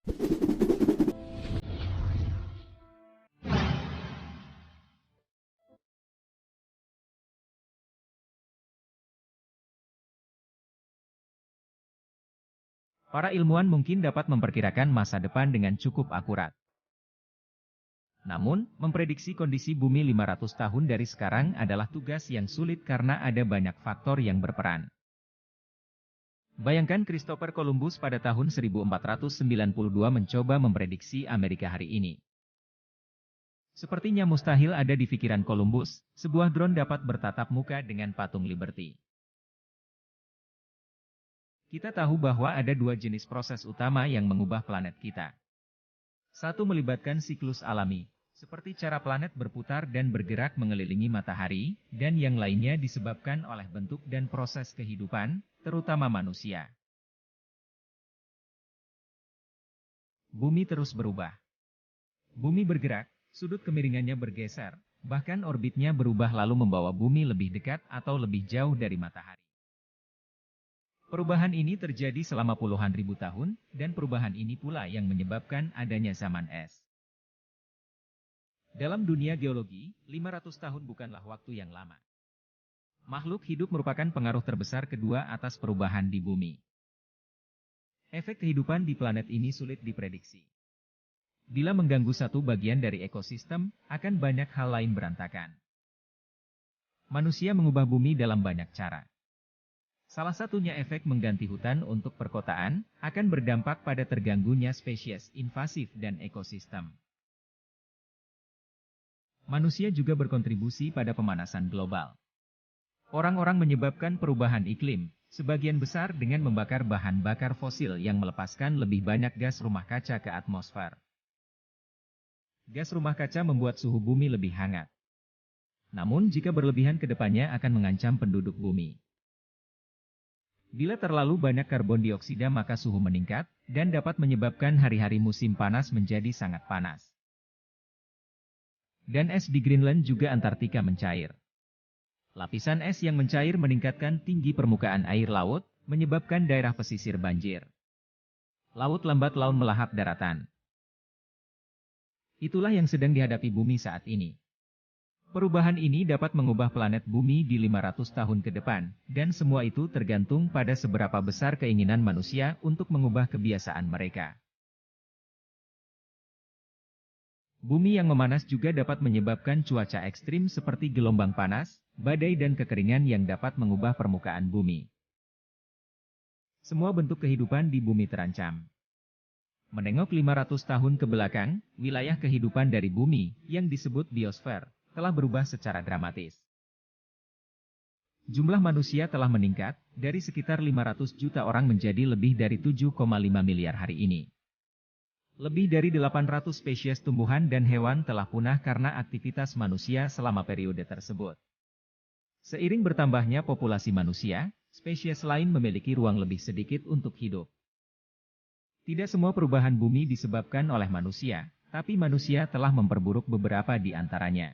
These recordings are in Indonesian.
Para ilmuwan mungkin dapat memperkirakan masa depan dengan cukup akurat. Namun, memprediksi kondisi bumi 500 tahun dari sekarang adalah tugas yang sulit karena ada banyak faktor yang berperan. Bayangkan Christopher Columbus pada tahun 1492 mencoba memprediksi Amerika hari ini. Sepertinya mustahil ada di pikiran Columbus, sebuah drone dapat bertatap muka dengan patung Liberty. Kita tahu bahwa ada dua jenis proses utama yang mengubah planet kita. Satu melibatkan siklus alami, seperti cara planet berputar dan bergerak mengelilingi matahari, dan yang lainnya disebabkan oleh bentuk dan proses kehidupan, terutama manusia. Bumi terus berubah. Bumi bergerak, sudut kemiringannya bergeser, bahkan orbitnya berubah lalu membawa bumi lebih dekat atau lebih jauh dari matahari. Perubahan ini terjadi selama puluhan ribu tahun, dan perubahan ini pula yang menyebabkan adanya zaman es. Dalam dunia geologi, 500 tahun bukanlah waktu yang lama. Makhluk hidup merupakan pengaruh terbesar kedua atas perubahan di bumi. Efek kehidupan di planet ini sulit diprediksi. Bila mengganggu satu bagian dari ekosistem, akan banyak hal lain berantakan. Manusia mengubah bumi dalam banyak cara. Salah satunya efek mengganti hutan untuk perkotaan, akan berdampak pada terganggunya spesies invasif dan ekosistem. Manusia juga berkontribusi pada pemanasan global. Orang-orang menyebabkan perubahan iklim, sebagian besar dengan membakar bahan bakar fosil yang melepaskan lebih banyak gas rumah kaca ke atmosfer. Gas rumah kaca membuat suhu bumi lebih hangat. Namun jika berlebihan ke depannya akan mengancam penduduk bumi. Bila terlalu banyak karbon dioksida maka suhu meningkat, dan dapat menyebabkan hari-hari musim panas menjadi sangat panas. Dan es di Greenland juga Antartika mencair. Lapisan es yang mencair meningkatkan tinggi permukaan air laut, menyebabkan daerah pesisir banjir. Laut lambat laun melahap daratan. Itulah yang sedang dihadapi bumi saat ini. Perubahan ini dapat mengubah planet bumi di 500 tahun ke depan, dan semua itu tergantung pada seberapa besar keinginan manusia untuk mengubah kebiasaan mereka. Bumi yang memanas juga dapat menyebabkan cuaca ekstrim seperti gelombang panas, badai dan kekeringan yang dapat mengubah permukaan bumi. Semua bentuk kehidupan di bumi terancam. Menengok 500 tahun ke belakang, wilayah kehidupan dari bumi, yang disebut biosfer, telah berubah secara dramatis. Jumlah manusia telah meningkat, dari sekitar 500 juta orang menjadi lebih dari 7,5 miliar hari ini. Lebih dari 800 spesies tumbuhan dan hewan telah punah karena aktivitas manusia selama periode tersebut. Seiring bertambahnya populasi manusia, spesies lain memiliki ruang lebih sedikit untuk hidup. Tidak semua perubahan bumi disebabkan oleh manusia, tapi manusia telah memperburuk beberapa di antaranya.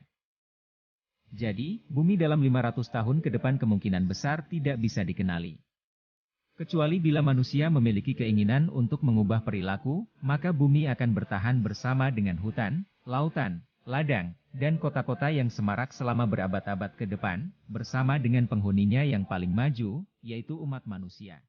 Jadi, bumi dalam 500 tahun ke depan kemungkinan besar tidak bisa dikenali. Kecuali bila manusia memiliki keinginan untuk mengubah perilaku, maka bumi akan bertahan bersama dengan hutan, lautan, ladang, dan kota-kota yang semarak selama berabad-abad ke depan, bersama dengan penghuninya yang paling maju, yaitu umat manusia.